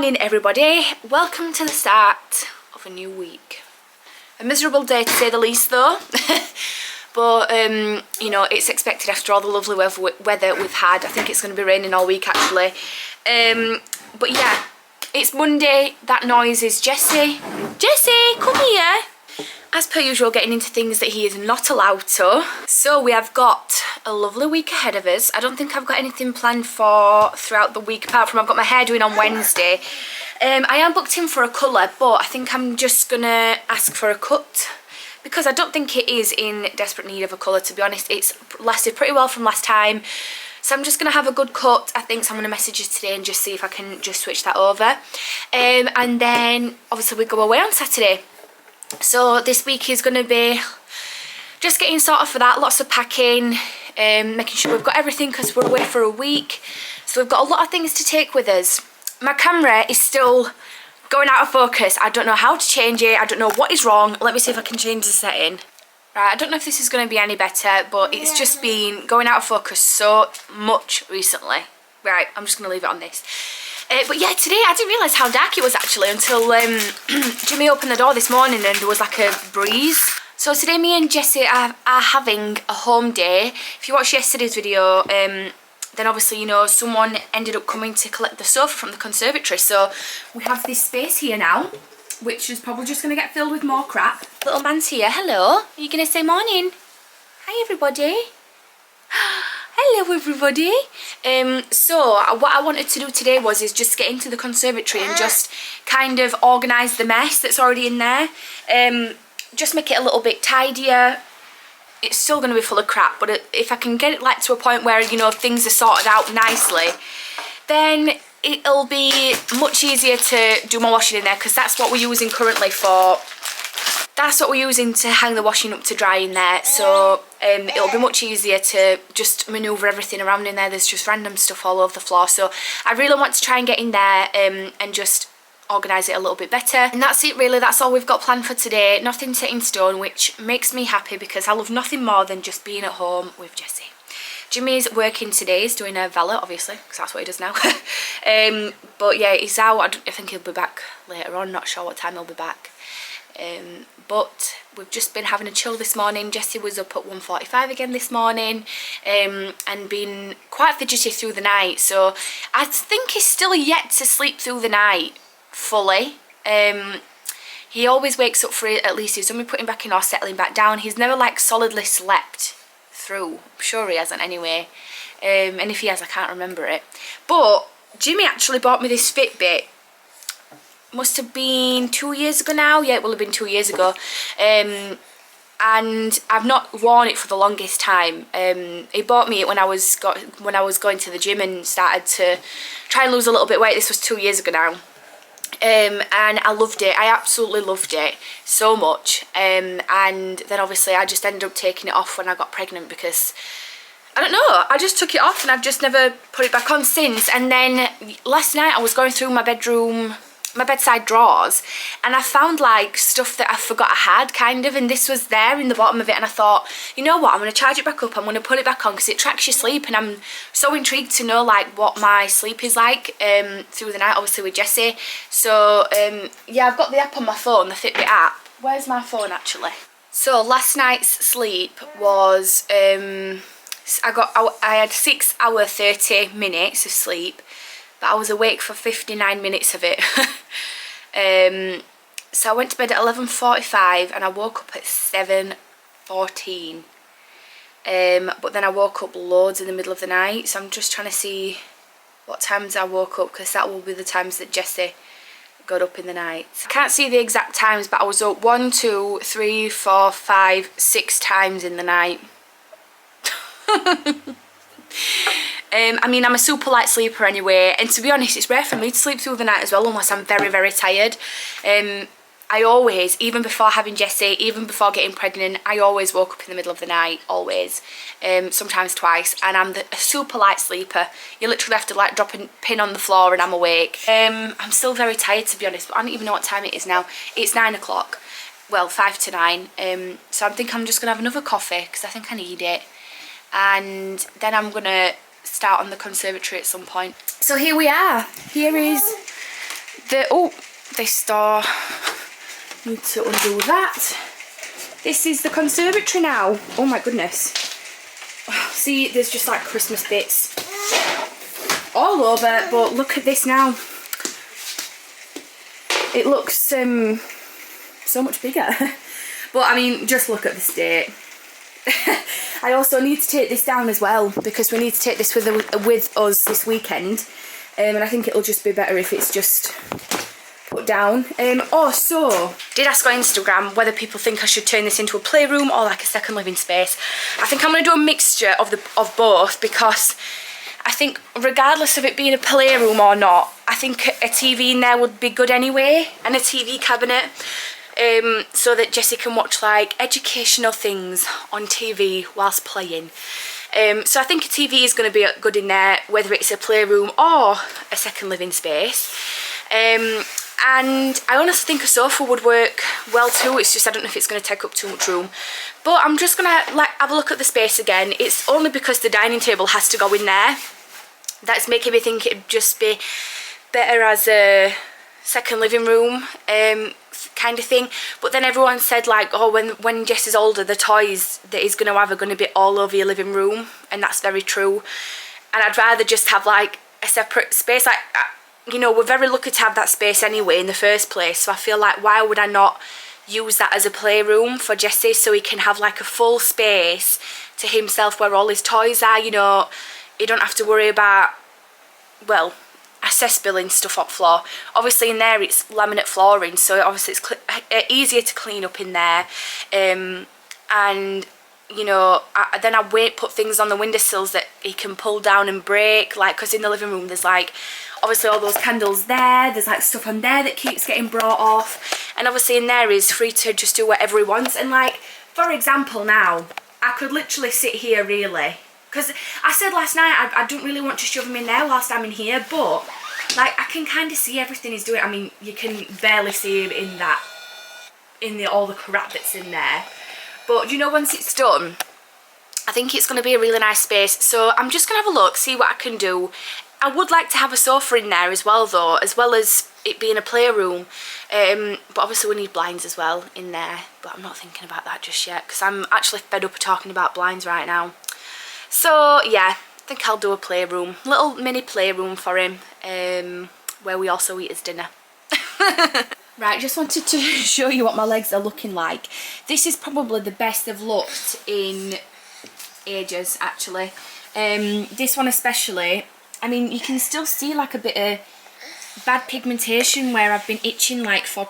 morning everybody, welcome to the start of a new week. A miserable day to say the least though, but you know, it's expected after all the lovely weather we've had. I think it's going to be raining all week actually, but yeah, it's Monday. That noise is Jesse. Jesse, come here. As per usual, getting into things that he is not allowed to. So we have got a lovely week ahead of us. I don't think I've got anything planned for throughout the week, apart from I've got my hair doing on Wednesday. I am booked in for a colour, but I think I'm just gonna ask for a cut because I don't think it is in desperate need of a colour, to be honest. It's lasted pretty well from last time. So I'm just going to have a good cut, I think. So I'm going to message you today and just see if I can just switch that over. And then obviously we go away on Saturday. So this week is going to be just getting sorted for that, lots of packing, making sure we've got everything because we're away for a week. So we've got a lot of things to take with us. My camera is still going out of focus. I don't know how to change it. I don't know what is wrong. Let me see if I can change the setting. Right, I don't know if this is going to be any better, but it's just been going out of focus so much recently. Right, I'm just going to leave it on this. But yeah, today I didn't realise how dark it was actually until Jimmy opened the door this morning and there was like a breeze. So today me and Jessie are having a home day. If you watched yesterday's video, then obviously you know someone ended up coming to collect the sofa from the conservatory. So we have this space here now, which is probably just going to get filled with more crap. Little man's here. Hello. Are you going to say morning? Hi everybody. Hello everybody. So what I wanted to do today was just get into the conservatory and just kind of organise the mess that's already in there. Just make it a little bit tidier. It's still going to be full of crap, but if I can get it like to a point where, you know, things are sorted out nicely, then it'll be much easier to do my washing in there, because that's what we're using currently for. That's what we're using to hang the washing up to dry in there. So it'll be much easier to just manoeuvre everything around in there. There's just random stuff all over the floor. So I really want to try and get in there and just organise it a little bit better. And that's it really. That's all we've got planned for today. Nothing set in stone, which makes me happy because I love nothing more than just being at home with Jessie. Jimmy's working today. He's doing a valet, obviously, because that's what he does now. But yeah, he's out. I think he'll be back later on. Not sure what time he'll be back. But we've just been having a chill this morning. Jessie was up at 1:45 again this morning, and been quite fidgety through the night. So I think he's still yet to sleep through the night fully. He always wakes up for at least he's somebody putting back in or settling back down. He's never like solidly slept through. I'm sure he hasn't anyway. And if he has, I can't remember it. But Jimmy actually bought me this Fitbit. Must have been 2 years ago now. Yeah, it will have been 2 years ago. And I've not worn it for the longest time. He bought me it when I was going to the gym and started to try and lose a little bit of weight. This was 2 years ago now. And I loved it. I absolutely loved it so much. And then obviously I just ended up taking it off when I got pregnant because I don't know, I just took it off and I've just never put it back on since. And then last night I was going through my bedside drawers, and I found like stuff that I forgot I had kind of, and this was there in the bottom of it, and I thought, you know what, I'm going to charge it back up, I'm going to put it back on because it tracks your sleep, and I'm so intrigued to know like what my sleep is like through the night, obviously with Jessie. So yeah, I've got the app on my phone, the Fitbit app. Where's my phone actually? So last night's sleep was I had 6 hours 30 minutes of sleep, but I was awake for 59 minutes of it. So I went to bed at 11:45 and I woke up at 7:14. But then I woke up loads in the middle of the night, so I'm just trying to see what times I woke up, because that will be the times that Jessie got up in the night. I can't see the exact times, but I was up 1, 2, 3, 4, 5, 6 times in the night. I mean, I'm a super light sleeper anyway, and to be honest, it's rare for me to sleep through the night as well unless I'm very, very tired. I always, even before having Jessie, even before getting pregnant, I always woke up in the middle of the night, always, sometimes twice, and I'm a super light sleeper. You literally have to like drop a pin on the floor and I'm awake. I'm still very tired, to be honest, but I don't even know what time it is now. It's 9 o'clock, well, 5 to 9, so I think I'm just going to have another coffee because I think I need it, and then I'm going to start on the conservatory at some point. So here we are. Here is this door. Need to undo that. This is the conservatory now. Oh my goodness. See, there's just like Christmas bits all over, but look at this now. It looks so much bigger. But I mean, just look at the state. I also need to take this down as well, because we need to take this with us this weekend, and I think it'll just be better if it's just put down. Also, did ask on Instagram whether people think I should turn this into a playroom or like a second living space. I think I'm going to do a mixture of both, because I think regardless of it being a playroom or not, I think a TV in there would be good anyway, and a TV cabinet. So that Jessie can watch like educational things on TV whilst playing. So I think a TV is going to be good in there, whether it's a playroom or a second living space. And I honestly think a sofa would work well too. It's just I don't know if it's going to take up too much room. But I'm just going to like have a look at the space again. It's only because the dining table has to go in there that's making me think it'd just be better as a second living room kind of thing. But then everyone said like, oh, when Jess is older, the toys that he's going to have are going to be all over your living room, and that's very true. And I'd rather just have like a separate space. Like, you know, we're very lucky to have that space anyway in the first place, so I feel like why would I not use that as a playroom for Jesse, so he can have like a full space to himself where all his toys are. You know, he don't have to worry about, well, a cesspilling stuff on floor. Obviously in there it's laminate flooring, so obviously it's easier to clean up in there. And you know, then I won't put things on the windowsills that he can pull down and break, like, because in the living room there's like obviously all those candles there, there's like stuff on there that keeps getting brought off, and obviously in there he's free to just do whatever he wants. And like, for example, now I could literally sit here really, because I said last night I don't really want to shove him in there whilst I'm in here, but like I can kind of see everything he's doing. I mean, you can barely see him in all the crap that's in there. But you know, once it's done, I think it's going to be a really nice space. So I'm just going to have a look, see what I can do. I would like to have a sofa in there as well though, as well as it being a playroom. But obviously we need blinds as well in there. But I'm not thinking about that just yet, because I'm actually fed up of talking about blinds right now. So yeah, I think I'll do a playroom, little mini playroom for him, where we also eat his dinner. Right, just wanted to show you what my legs are looking like. This is probably the best they've looked in ages, actually. This one especially, I mean, you can still see like a bit of bad pigmentation where I've been itching like for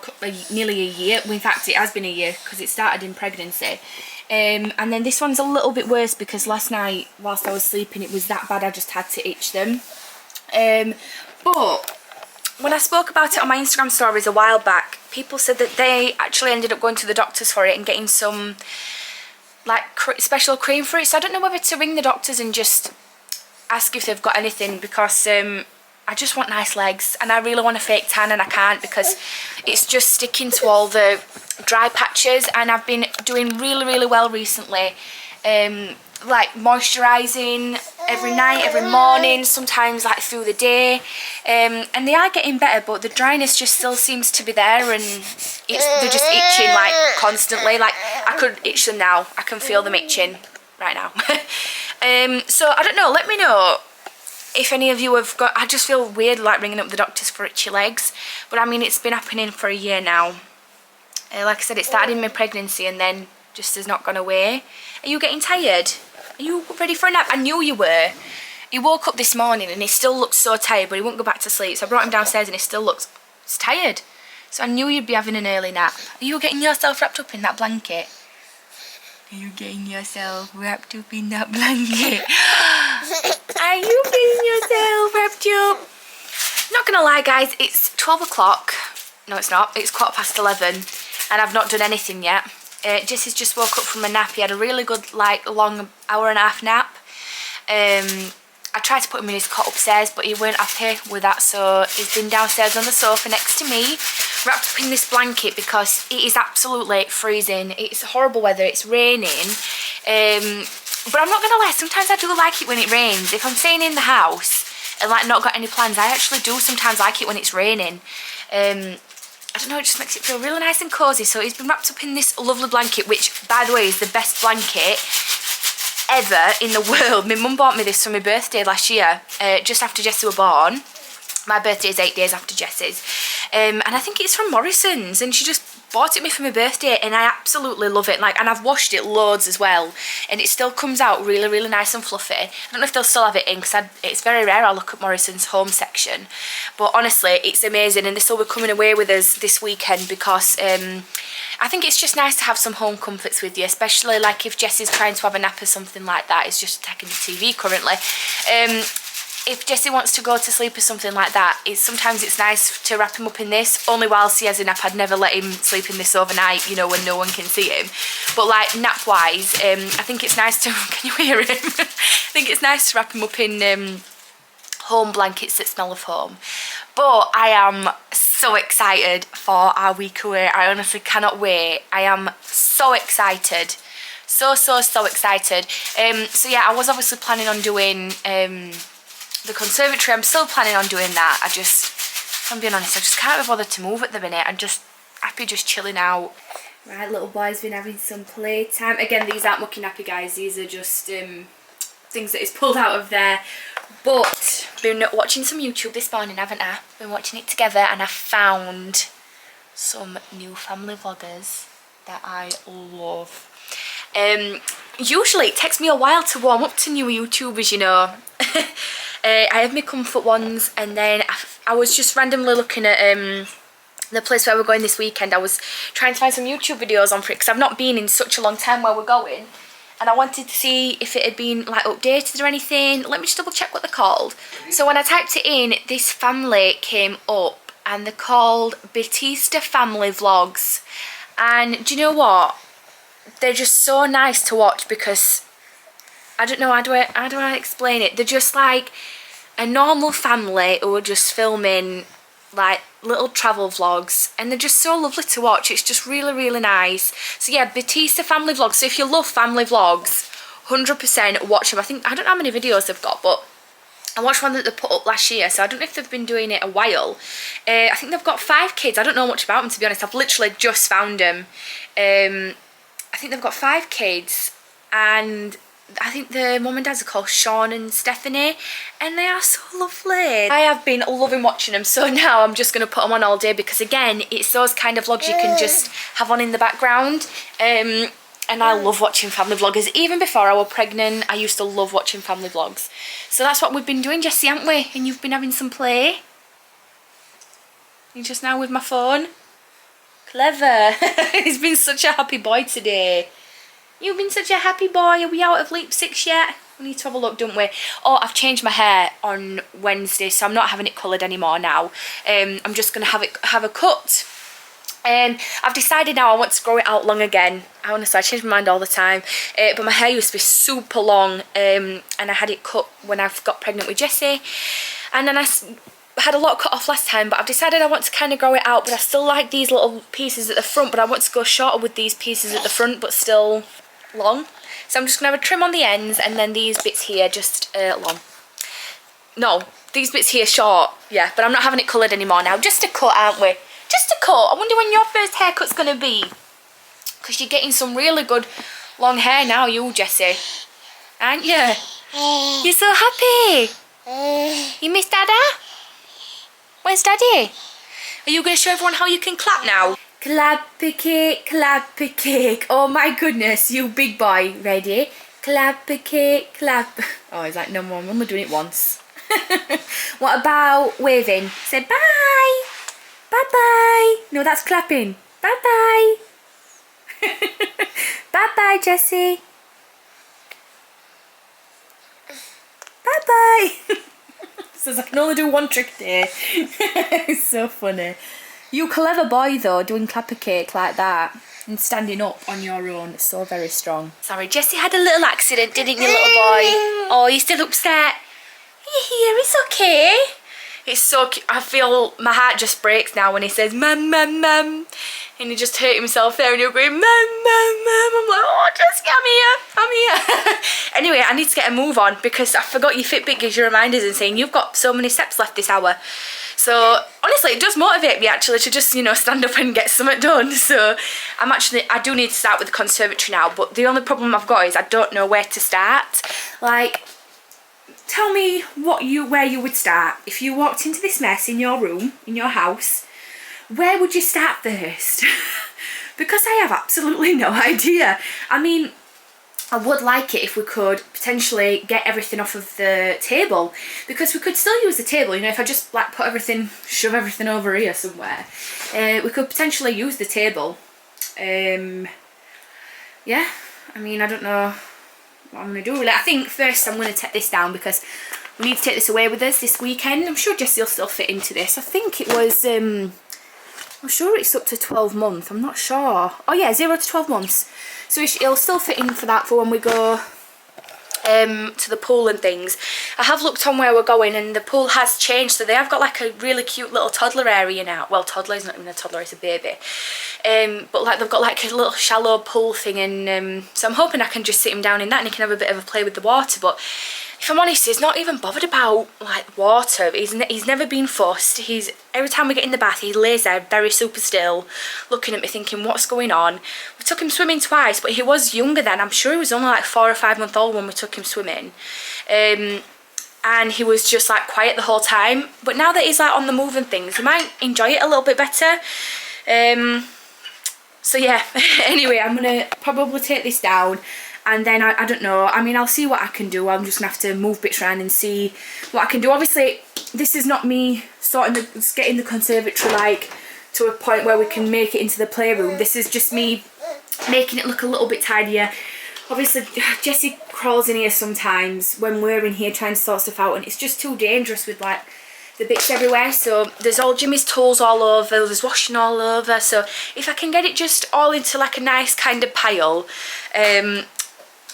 nearly a year. Well, in fact, it has been a year because it started in pregnancy. And then this one's a little bit worse because last night whilst I was sleeping it was that bad I just had to itch them. But when I spoke about it on my Instagram stories a while back, people said that they actually ended up going to the doctors for it and getting some like special cream for it. So I don't know whether to ring the doctors and just ask if they've got anything, because I just want nice legs and I really want a fake tan and I can't because it's just sticking to all the dry patches. And I've been doing really well recently, like moisturising every night, every morning, sometimes like through the day, and they are getting better, but the dryness just still seems to be there, and they're just itching like constantly. Like I could itch them now, I can feel them itching right now. So I don't know, let me know if any of you have got, I just feel weird like ringing up the doctors for itchy legs, but I mean it's been happening for a year now. Like I said, it started in my pregnancy and then just has not gone away. Are you getting tired? Are you ready for a nap? I knew you were. He woke up this morning and he still looks so tired, but he won't go back to sleep. So I brought him downstairs and he still looks tired. So I knew you'd be having an early nap. Are you getting yourself wrapped up in that blanket? Are you getting yourself wrapped up in that blanket? Are you getting yourself wrapped up? Not gonna lie guys, it's 12 o'clock. No it's not, it's 11:15 and I've not done anything yet. Jesse's just woke up from a nap. He had a really good like long hour and a half nap. I tried to put him in his cot upstairs but he weren't happy with that, so he's been downstairs on the sofa next to me wrapped up in this blanket because it is absolutely freezing. It's horrible weather, it's raining, but I'm not gonna lie, sometimes I do like it when it rains. If I'm staying in the house and like not got any plans, I actually do sometimes like it when it's raining. I don't know, it just makes it feel really nice and cosy. So he's been wrapped up in this lovely blanket, which, by the way, is the best blanket ever in the world. My mum bought me this for my birthday last year, just after Jessie were born. My birthday is 8 days after Jessie's. And I think it's from Morrison's, and she just bought it me for my birthday, and I absolutely love it. Like, and I've washed it loads as well, and it still comes out really, really nice and fluffy. I don't know if they'll still have it in, because it's very rare I look at Morrison's home section. But honestly, it's amazing, and this will be coming away with us this weekend, because I think it's just nice to have some home comforts with you, especially like if Jessie's trying to have a nap or something like that. It's just attacking the TV currently. If Jessie wants to go to sleep or something like that, sometimes it's nice to wrap him up in this, only whilst he has a nap. I'd never let him sleep in this overnight, you know, when no one can see him. But like nap wise, I think it's nice to, can you hear him? I think it's nice to wrap him up in home blankets that smell of home. But I am so excited for our week away. I honestly cannot wait. I am so excited. So excited. So yeah, I was obviously planning on doing the conservatory. I'm still planning on doing that. If I'm being honest, I just can't be bothered to move at the minute. I'm just happy just chilling out. Right, little boy's been having some playtime. Again, these aren't mucky nappy, guys. These are just things that he's pulled out of there. But been watching some YouTube this morning, haven't I? Been watching it together, and I found some new family vloggers that I love. Usually it takes me a while to warm up to new YouTubers, you know. I have my comfort ones, and then I was just randomly looking at the place where we're going this weekend. I was trying to find some YouTube videos on for it, because I've not been in such a long time where we're going, and I wanted to see if it had been like updated or anything. Let me just double check what they're called. So when I typed it in, this family came up, and they're called Batista Family Vlogs. And do you know what? They're just so nice to watch, because I don't know, how do I explain it? They're just like a normal family who are just filming like little travel vlogs, and they're just so lovely to watch. It's just really, really nice. So yeah, Batista Family Vlogs. So if you love family vlogs, 100% watch them. I don't know how many videos they've got, but I watched one that they put up last year, so I don't know if they've been doing it a while. I think they've got 5 kids. I don't know much about them, to be honest. I've literally just found them. I think they've got 5 kids, and I think the mum and dads are called Sean and Stephanie, and they are so lovely. I have been loving watching them, so now I'm just going to put them on all day, because again, it's those kind of vlogs you can just have on in the background. And I love watching family vloggers. Even before I was pregnant, I used to love watching family vlogs. So that's what we've been doing, Jessie, haven't we? And you've been having some play. You're just now with my phone. Clever. He's been such a happy boy today. You've been such a happy boy. Are we out of leap 6 yet? We need to have a look, don't we? Oh, I've changed my hair on Wednesday, so I'm not having it coloured anymore now. I'm just going to have a cut. I've decided now I want to grow it out long again. Honestly, I change my mind all the time. But my hair used to be super long, and I had it cut when I got pregnant with Jessie. And then I had a lot cut off last time, but I've decided I want to kind of grow it out. But I still like these little pieces at the front, but I want to go shorter with these pieces at the front, but still long. So I'm just going to have a trim on the ends, and then these bits here just long. No, these bits here short, yeah, but I'm not having it coloured anymore now. Just a cut, aren't we? Just a cut. I wonder when your first haircut's going to be, because you're getting some really good long hair now, you, Jessie, aren't you? You're so happy. You miss Dada? Where's Daddy? Are you going to show everyone how you can clap now? Clappy cake, clappy cake. Oh my goodness, you big boy. Ready? Clappy cake, clap. Oh, he's like, no more, I'm only doing it once. What about waving? Say bye. Bye-bye. No, that's clapping. Bye-bye. Bye-bye, Jessie. Bye-bye. Says I can only do one trick today. It's so funny. You clever boy though, doing clapper cake like that and standing up on your own. It's so very strong. Sorry, Jessie had a little accident, didn't you, little boy? Oh, you're still upset? Are you here? It's okay. It's so cute. I feel my heart just breaks now when he says mum, mum, mum. And he just hurt himself there and he'll go mum, mum, mum. I'm like, oh, Jessie, I'm here. Anyway, I need to get a move on because I forgot your Fitbit gives you reminders and saying you've got so many steps left this hour. So honestly, it does motivate me actually to just, you know, stand up and get something done. So I do need to start with the conservatory now, but the only problem I've got is I don't know where to start. Like, tell me where you would start. If you walked into this mess in your room, in your house, where would you start first? Because I have absolutely no idea. I mean, I would like it if we could potentially get everything off of the table, because we could still use the table, you know, if I just like shove everything over here somewhere, we could potentially use the table. Yeah, I mean, I don't know what I'm going to do really. I think first I'm going to take this down because we need to take this away with us this weekend. I'm sure Jessie will still fit into this. I think it was, I'm sure it's up to 12 months, I'm not sure. Oh yeah, 0 to 12 months. So it'll still fit in for that for when we go to the pool and things. I have looked on where we're going and the pool has changed, so they have got like a really cute little toddler area now. Well, toddler is not even a toddler, it's a baby. But like they've got like a little shallow pool thing, and so I'm hoping I can just sit him down in that and he can have a bit of a play with the water. But if I'm honest, he's not even bothered about like water. He's never been fussed. Every time we get in the bath, he lays there very super still, looking at me thinking, what's going on? We took him swimming twice, but he was younger then. I'm sure he was only like 4 or 5 months old when we took him swimming. And he was just like quiet the whole time. But now that he's like on the move and things, he might enjoy it a little bit better. So yeah, anyway, I'm gonna probably take this down. And then I don't know, I mean, I'll see what I can do. I'm just gonna have to move bits around and see what I can do. Obviously, this is not me getting the conservatory like to a point where we can make it into the playroom. This is just me making it look a little bit tidier. Obviously, Jessie crawls in here sometimes when we're in here trying to sort stuff out, and it's just too dangerous with like the bits everywhere. So there's all Jimmy's tools all over, there's washing all over. So if I can get it just all into like a nice kind of pile,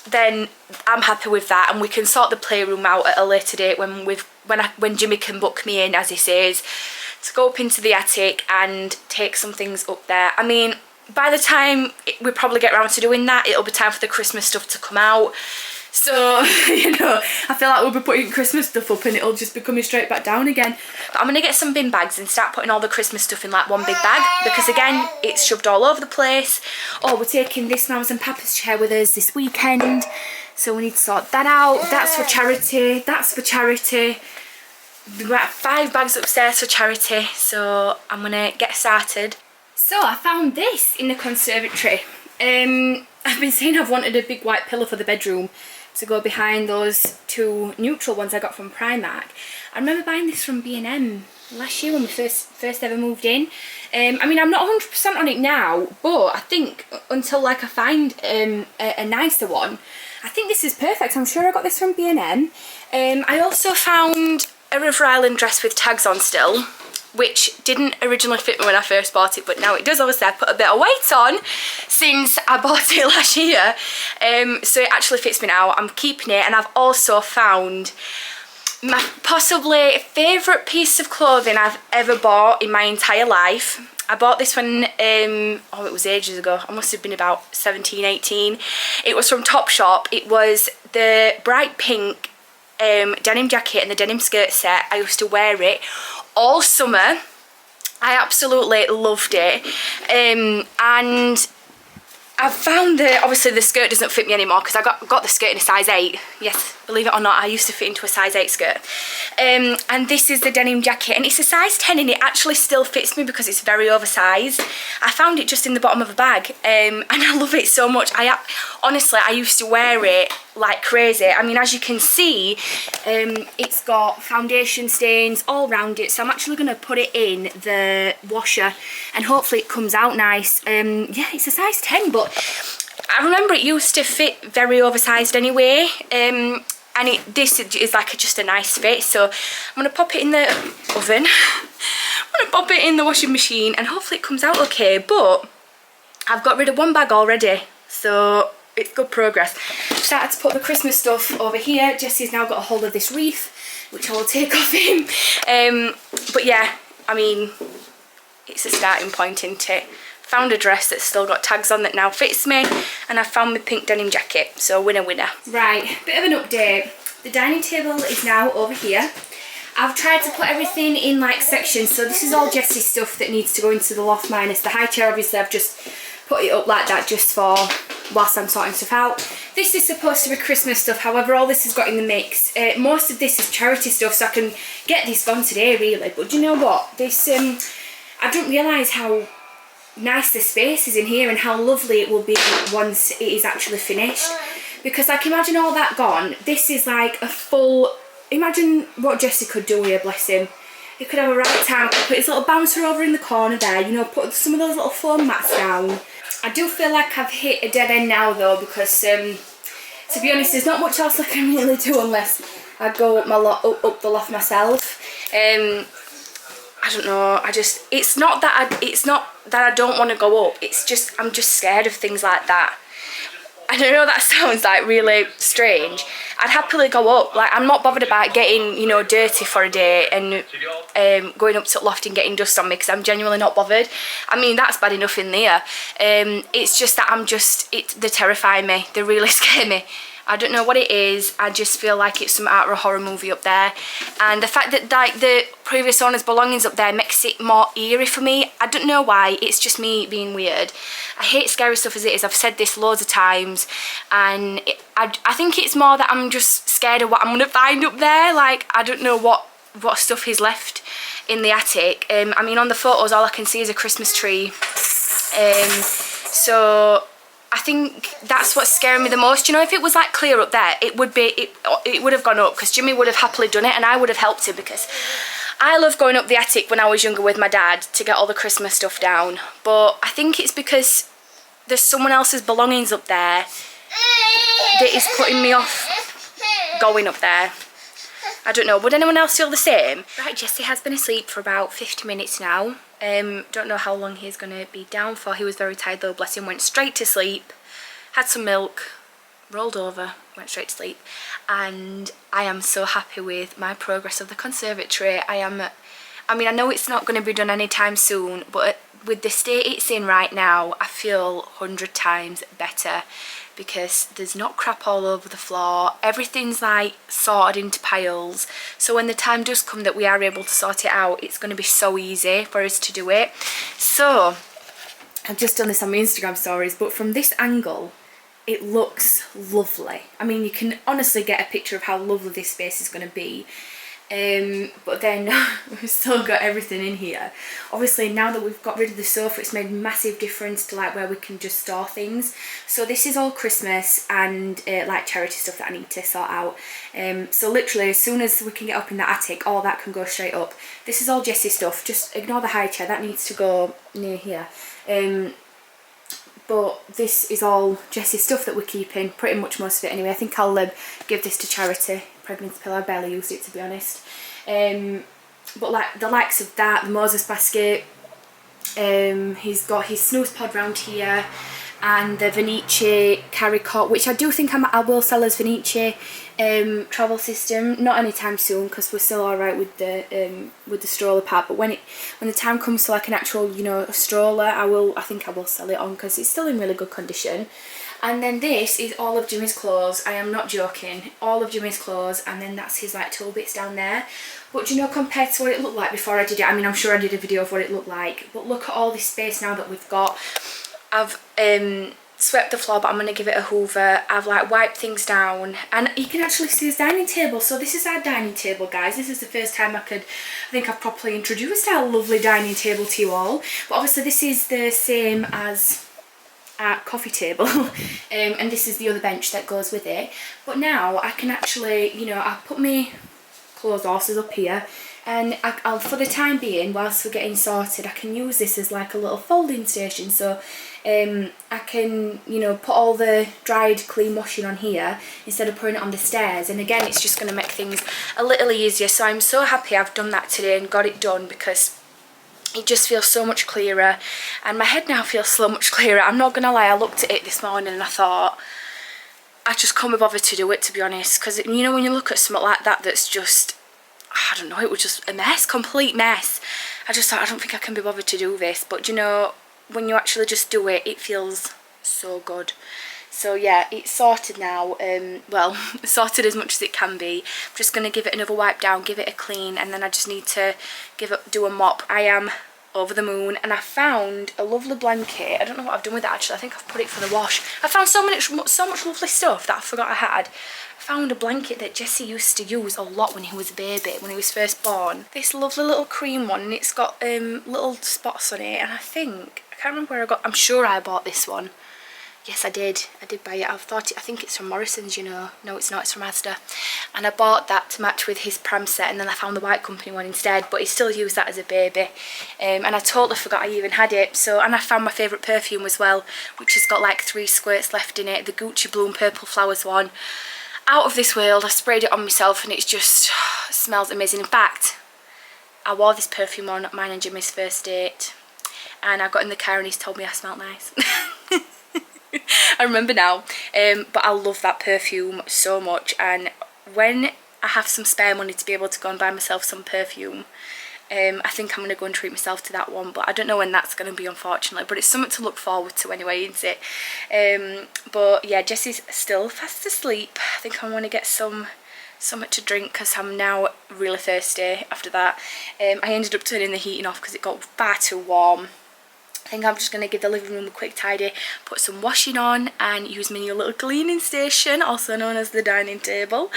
then I'm happy with that, and we can sort the playroom out at a later date when Jimmy can book me in, as he says, to go up into the attic and take some things up there. I mean, by the time we probably get around to doing that, it'll be time for the Christmas stuff to come out. So, you know, I feel like we'll be putting Christmas stuff up and it'll just be coming straight back down again. But I'm going to get some bin bags and start putting all the Christmas stuff in like one big bag, because again, it's shoved all over the place. Oh, we're taking this Mama's and Papa's chair with us this weekend, so we need to sort that out. That's for charity, that's for charity. We've got 5 bags upstairs for charity, so I'm going to get started. So I found this in the conservatory. I've been saying I've wanted a big white pillow for the bedroom to go behind those 2 neutral ones I got from Primark. I remember buying this from B&M last year when we first ever moved in. I mean, I'm not 100% on it now, but I think until like I find a nicer one, I think this is perfect. I'm sure I got this from B&M. I also found a River Island dress with tags on still, which didn't originally fit me when I first bought it, but now it does. Obviously I put a bit of weight on since I bought it last year, so it actually fits me now. I'm keeping it, and I've also found my possibly favourite piece of clothing I've ever bought in my entire life. I bought this one, oh, it was ages ago. I must have been about 17, 18. It was from Topshop. It was the bright pink denim jacket and the denim skirt set. I used to wear it all summer. I absolutely loved it, and I found that obviously the skirt doesn't fit me anymore because I got the skirt in a size 8. Yes, believe it or not, I used to fit into a size 8 skirt. And this is the denim jacket, and it's a size 10, and it actually still fits me because it's very oversized. I found it just in the bottom of a bag, and I love it so much. Honestly, I used to wear it like crazy. I mean, as you can see, it's got foundation stains all around it, so I'm actually going to put it in the washer and hopefully it comes out nice. Yeah, it's a size 10, but I remember it used to fit very oversized anyway, and this is like just a nice fit, so I'm going to pop it in the oven. I'm going to pop it in the washing machine and hopefully it comes out okay. But I've got rid of 1 bag already, so it's good progress. Started to put the Christmas stuff over here. Jessie's now got a hold of this wreath, which I will take off him. But yeah, I mean, it's a starting point, isn't it? Found a dress that's still got tags on that now fits me, and I found my pink denim jacket, so winner winner. Right, bit of an update. The dining table is now over here. I've tried to put everything in like sections, so this is all Jessie's stuff that needs to go into the loft minus the high chair. Obviously I've just put it up like that just for whilst I'm sorting stuff out. This is supposed to be Christmas stuff, however all this has got in the mix. Most of this is charity stuff, so I can get this gone today really, but do you know what, this I didn't realise how nice the space is in here and how lovely it will be once it is actually finished, because like imagine all that gone. This is like a full, imagine what Jesse could do here, bless him. He could have a right time, put his little bouncer over in the corner there, you know, put some of those little foam mats down. I do feel like I've hit a dead end now though, because to be honest, there's not much else I can really do unless I go up the loft myself. I don't know, it's not that I don't want to go up, it's just I'm just scared of things like that. I don't know, that sounds like really strange. I'd happily go up, like I'm not bothered about getting, you know, dirty for a day and going up to the loft and getting dust on me, because I'm genuinely not bothered. I mean, that's bad enough in there. It's just that they terrify me, they really scare me. I don't know what it is, I just feel like it's some out of a horror movie up there. And the fact that like the previous owner's belongings up there makes it more eerie for me. I don't know why, it's just me being weird. I hate scary stuff as it is, I've said this loads of times, and I think it's more that I'm just scared of what I'm going to find up there. Like, I don't know what stuff is left in the attic. I mean, on the photos all I can see is a Christmas tree. So I think that's what's scaring me the most. You know, if it was like clear up there, it would have gone up, because Jimmy would have happily done it and I would have helped him, because I love going up the attic when I was younger with my dad to get all the Christmas stuff down. But I think it's because there's someone else's belongings up there that is putting me off going up there. I don't know, would anyone else feel the same? Right, Jesse has been asleep for about 50 minutes now. Don't know how long he's going to be down for. He was very tired though, bless him, went straight to sleep, had some milk, rolled over, went straight to sleep. And I am so happy with my progress of the conservatory. I mean, I know it's not going to be done anytime soon, but with the state it's in right now, I feel 100 times better, because there's not crap all over the floor. Everything's like sorted into piles, so when the time does come that we are able to sort it out, it's going to be so easy for us to do it. So I've just done this on my Instagram stories, but from this angle it looks lovely. I mean, you can honestly get a picture of how lovely this space is going to be. But then we've still got everything in here. Obviously now that we've got rid of the sofa, it's made a massive difference to like where we can just store things. So this is all Christmas and like charity stuff that I need to sort out. So literally as soon as we can get up in the attic, all that can go straight up. This is all Jessie stuff, just ignore the high chair, that needs to go near here. But this is all Jessie's stuff that we're keeping, pretty much most of it anyway. I think I'll give this to charity. Pregnancy pill, I barely used it to be honest. But like the likes of that, the Moses basket, he's got his snooze pod round here, and the Venice carry cot, which I do think I will sell as Venice travel system. Not anytime soon, because we're still alright with the stroller part. But when the time comes to like an actual, you know, a stroller, I think I will sell it on, because it's still in really good condition. And then this is all of Jimmy's clothes. I am not joking, all of Jimmy's clothes, and then that's his like tool bits down there. But do you know, compared to what it looked like before I did it, I mean, I'm sure I did a video of what it looked like, but look at all this space now that we've got. I've swept the floor, but I'm going to give it a hoover. I've like wiped things down, and you can actually see his dining table. So this is our dining table, guys. This is the first time I think I've properly introduced our lovely dining table to you all. But obviously this is the same as our coffee table, and this is the other bench that goes with it. But now I can actually, you know, I put my clothes horses up here, and I'll for the time being, whilst we're getting sorted, I can use this as like a little folding station. So I can, you know, put all the dried clean washing on here instead of putting it on the stairs, and again it's just going to make things a little easier. So I'm so happy I've done that today and got it done, because it just feels so much clearer, and my head now feels so much clearer. I'm not gonna lie, I looked at it this morning and I thought I just can't be bothered to do it, to be honest, because you know when you look at something like that that's just, I don't know, it was just a mess, complete mess. I just thought, I don't think I can be bothered to do this. But you know, when you actually just do it, it feels so good. So yeah, it's sorted now. Well, sorted as much as it can be. I'm just going to give it another wipe down, give it a clean, and then I just need to do a mop. I am over the moon, and I found a lovely blanket. I don't know what I've done with it actually. I think I've put it for the wash. I found so much lovely stuff that I forgot I had. I found a blanket that Jesse used to use a lot when he was a baby, when he was first born. This lovely little cream one, and it's got little spots on it, and I can't remember where I'm sure I bought this one. Yes, I did buy it. I think it's from Morrison's, you know. No, it's not, it's from INSTA. And I bought that to match with his pram set, and then I found the White Company one instead, but he still used that as a baby. And I totally forgot I even had it. And I found my favourite perfume as well, which has got like 3 squirts left in it, the Gucci Bloom Purple Flowers one. Out of this world. I sprayed it on myself and it just smells amazing. In fact, I wore this perfume on mine and Jimmy's first date, and I got in the car and he's told me I smelled nice. I remember now, but I love that perfume so much, and when I have some spare money to be able to go and buy myself some perfume, I think I'm going to go and treat myself to that one, but I don't know when that's going to be, unfortunately, but it's something to look forward to anyway, isn't it? But yeah, Jesse's still fast asleep. I think I want to get something to drink because I'm now really thirsty after that. I ended up turning the heating off because it got far too warm. I think I'm just going to give the living room a quick tidy, put some washing on, and use my new little cleaning station, also known as the dining table.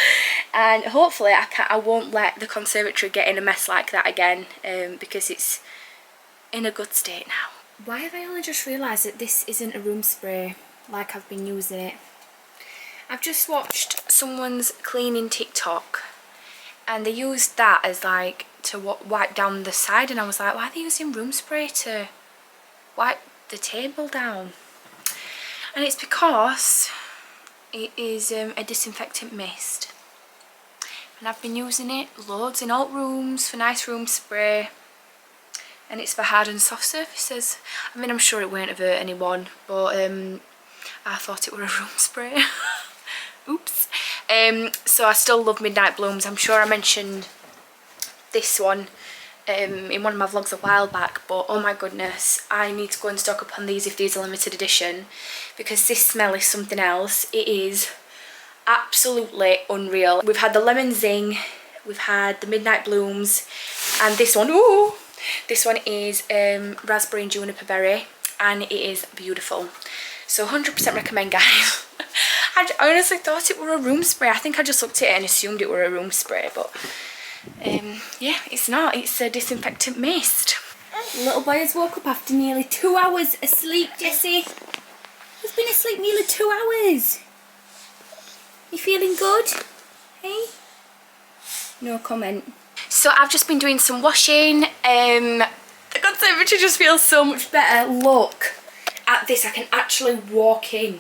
And hopefully I won't let the conservatory get in a mess like that again, because it's in a good state now. Why have I only just realised that this isn't a room spray like I've been using it? I've just watched someone's cleaning TikTok, and they used that as like to wipe down the side, and I was like, why are they using room spray to wipe the table down? And it's because it is a disinfectant mist, and I've been using it loads in alt rooms for nice room spray, and it's for hard and soft surfaces. I mean, I'm sure it won't hurt anyone, but I thought it were a room spray. Oops. So I still love Midnight Blooms. I'm sure I mentioned this one in one of my vlogs a while back, but oh my goodness, I need to go and stock up on these if these are limited edition, because this smell is something else. It is absolutely unreal. We've had the Lemon Zing, we've had the Midnight Blooms, and this one, ooh, this one is Raspberry and Juniper Berry, and it is beautiful. So 100% recommend, guys. I honestly thought it were a room spray. I think I just looked at it and assumed it were a room spray, but yeah, it's not. It's a disinfectant mist. Little boy has woke up after nearly 2 hours asleep, Jesse. He's been asleep nearly 2 hours. You feeling good? Hey? No comment. So I've just been doing some washing. The conservatory just feels so much better. Look at this, I can actually walk in.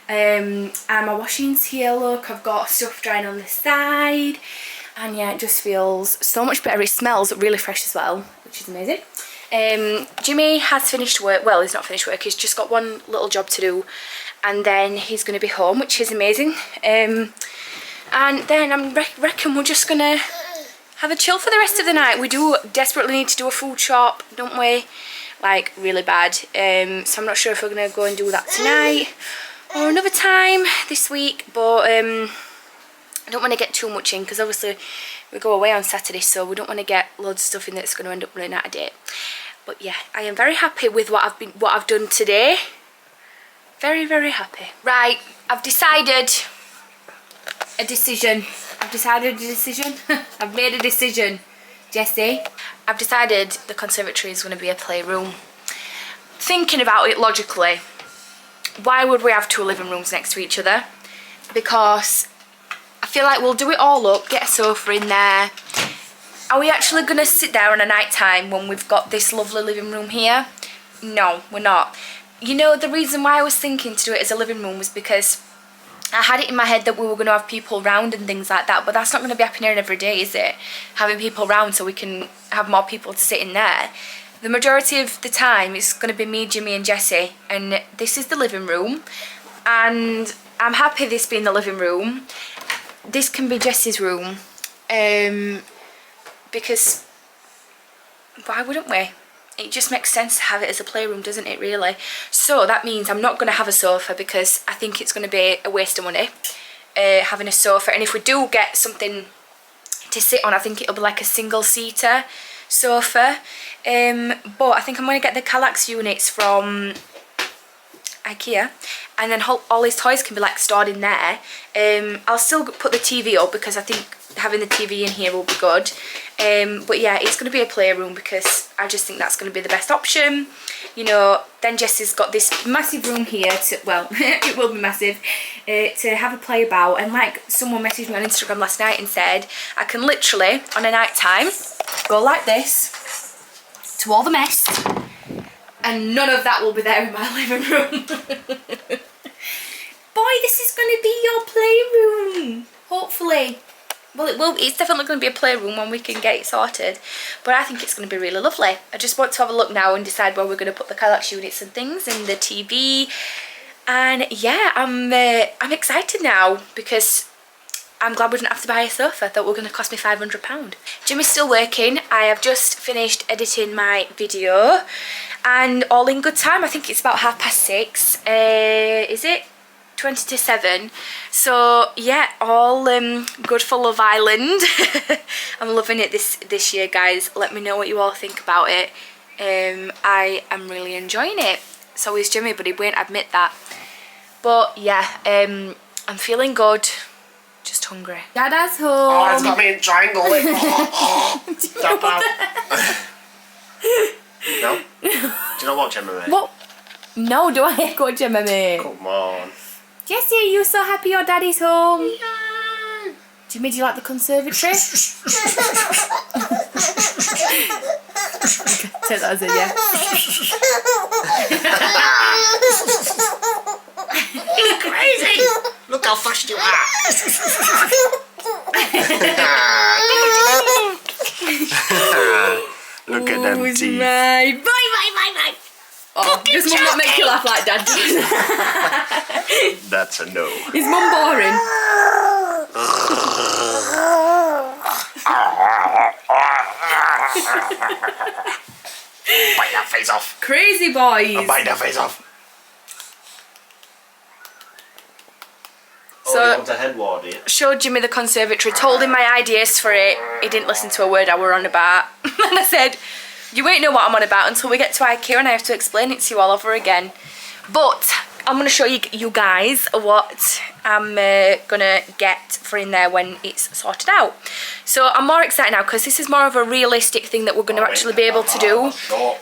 And my washing's here, look, I've got stuff drying on the side, and yeah, it just feels so much better. It smells really fresh as well, which is amazing. Jimmy has finished work. Well, he's not finished work, he's just got one little job to do, and then he's going to be home, which is amazing. And then I reckon we're just going to have a chill for the rest of the night. We do desperately need to do a food shop, don't we? Like, really bad. So I'm not sure if we're going to go and do that tonight or another time this week, but I don't want to get too much in, because obviously we go away on Saturday, so we don't want to get loads of stuff in that's going to end up running out of date. But yeah, I am very happy with what I've done today. Very, very happy. Right, I've decided a decision. I've made a decision, Jessie. I've decided the conservatory is going to be a playroom. Thinking about it logically, why would we have 2 living rooms next to each other? Because I feel like we'll do it all up, get a sofa in there. Are we actually going to sit there on a night time when we've got this lovely living room here? No, we're not. You know, the reason why I was thinking to do it as a living room was because I had it in my head that we were going to have people round and things like that, but that's not going to be happening every day, is it? Having people round so we can have more people to sit in there. The majority of the time it's going to be me, Jimmy and Jessie, and this is the living room, and I'm happy this being the living room. This can be Jessie's room, because why wouldn't we? it just makes sense to have it as a playroom, doesn't it, really? So that means I'm not going to have a sofa because I think it's going to be a waste of money having a sofa. And if we do get something to sit on, I think it'll be like a single-seater sofa. But I think I'm going to get the Kallax units from IKEA, and then all these toys can be like stored in there. I'll still put the TV up because I think having the TV in here will be good. But yeah, it's going to be a playroom because I just think that's going to be the best option. You know, then Jessie's got this massive room here to, well, it will be massive, to have a play about. And like someone messaged me on Instagram last night and said, I can literally, on a night time, go like this to all the mess, and none of that will be there in my living room. Boy, this is going to be your playroom, hopefully. Well, it will. It's definitely going to be a playroom when we can get it sorted. But I think it's going to be really lovely. I just want to have a look now and decide where we're going to put the Kallax units and things, and the TV. And yeah, I'm excited now because I'm glad we didn't have to buy a sofa that were going to cost me £500. Jimmy's still working. I have just finished editing my video, and all in good time. I think it's about 6:30. Is it? 20 to 7. So yeah, all good for Love Island. I'm loving it this year, guys. Let me know what you all think about it. I am really enjoying it. So is Jimmy, but he won't admit that. But yeah, I'm feeling good. Just hungry. Dada's home. Oh, it's got me in triangle. Stop out. No? Do you not watch MMA? What? No, do I watch MMA? Come on. Jessie, are you so happy your daddy's home? Yeah. Jimmy, do you like the conservatory? Take that as a yeah. You're crazy! Look how fast you are! Look at them teeth. Bye. Oh, does mum not make you laugh like dad does? That's a no. Is mum boring? Bite that face off. Crazy boys. Bite that face off. So, you want a head ward here? showed Jimmy the conservatory, told him my ideas for it. He didn't listen to a word I were on about. And I said, you won't know what I'm on about until we get to IKEA and I have to explain it to you all over again. But I'm going to show you guys what I'm going to get for in there when it's sorted out. So I'm more excited now because this is more of a realistic thing that we're going to actually be able to do.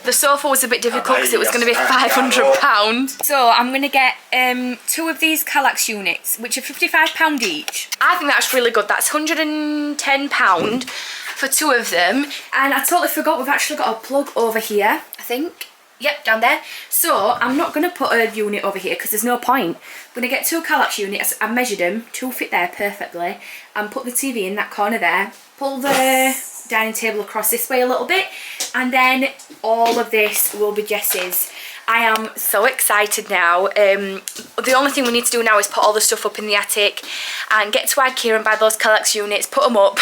The sofa was a bit difficult because it was going to be £500. So I'm going to get 2 of these Kallax units, which are £55 each. I think that's really good. That's £110 for 2 of them. And I totally forgot we've actually got a plug over here, I think. Yep, down there. So I'm not going to put a unit over here because there's no point. I'm going to get 2 Kallax units. I've measured them. 2 fit there perfectly. And put the TV in that corner there. Pull the dining table across this way a little bit. And then all of this will be Jessie's. I am so excited now. The only thing we need to do now is put all the stuff up in the attic and get to IKEA and buy those Kallax units, put them up.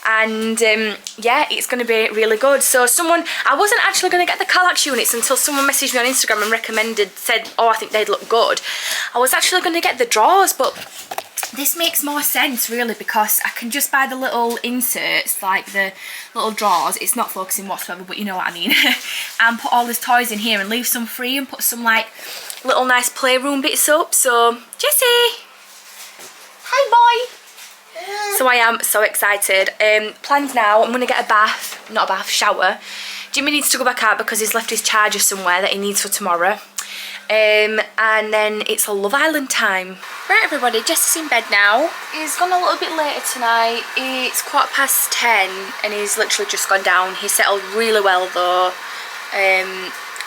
And yeah, it's going to be really good. So I wasn't actually going to get the Kallax units until someone messaged me on Instagram and said, oh, I think they'd look good. I was actually going to get the drawers, but this makes more sense really because I can just buy the little inserts, like the little drawers. It's not focusing whatsoever, but you know what I mean. And put all these toys in here and leave some free and put some like little nice playroom bits up. So, Jessie! Hi, boy! So I am so excited. Plans now, I'm going to get a shower. Jimmy needs to go back out because he's left his charger somewhere that he needs for tomorrow. And then it's a Love Island time. Right everybody, Jessie's in bed now. He's gone a little bit later tonight. It's 10:15 and he's literally just gone down. He settled really well though.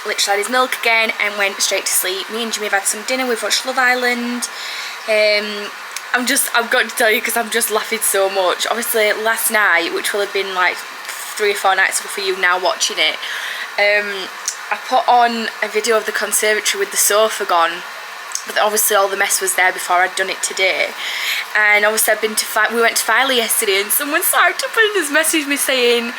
Literally had his milk again and went straight to sleep. Me and Jimmy have had some dinner, we've watched Love Island. I've got to tell you because I'm just laughing so much. Obviously last night, which will have been like 3 or 4 nights ago for you now watching it, I put on a video of the conservatory with the sofa gone, but obviously all the mess was there before I'd done it today. And obviously we went to Filey yesterday and someone started to put in this message me saying,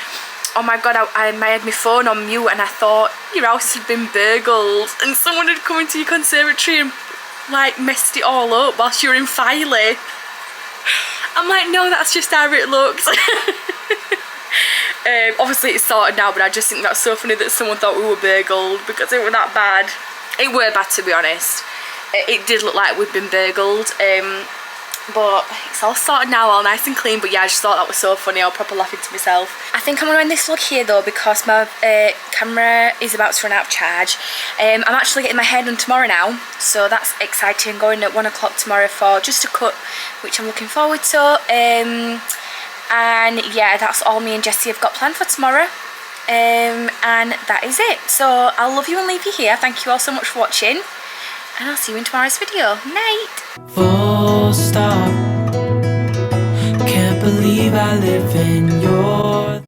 oh my god, I had my phone on mute and I thought your house had been burgled and someone had come into your conservatory and like messed it all up whilst you were in Filey. I'm like, no, that's just how it looks. Obviously it's sorted now, but I just think that's so funny that someone thought we were burgled because it were that bad. It were bad, to be honest. It did look like we'd been burgled. But it's all sorted now, all nice and clean. But yeah, I just thought that was so funny. I was proper laughing to myself. I think I'm going to end this vlog here though, because my camera is about to run out of charge. I'm actually getting my hair done tomorrow now, so that's exciting. Going at 1 o'clock tomorrow for just a cut, which I'm looking forward to. And yeah, that's all me and Jessie have got planned for tomorrow. And that is it. So I'll love you and leave you here. Thank you all so much for watching, and I'll see you in tomorrow's video. Night. Full stop. Can't believe I live in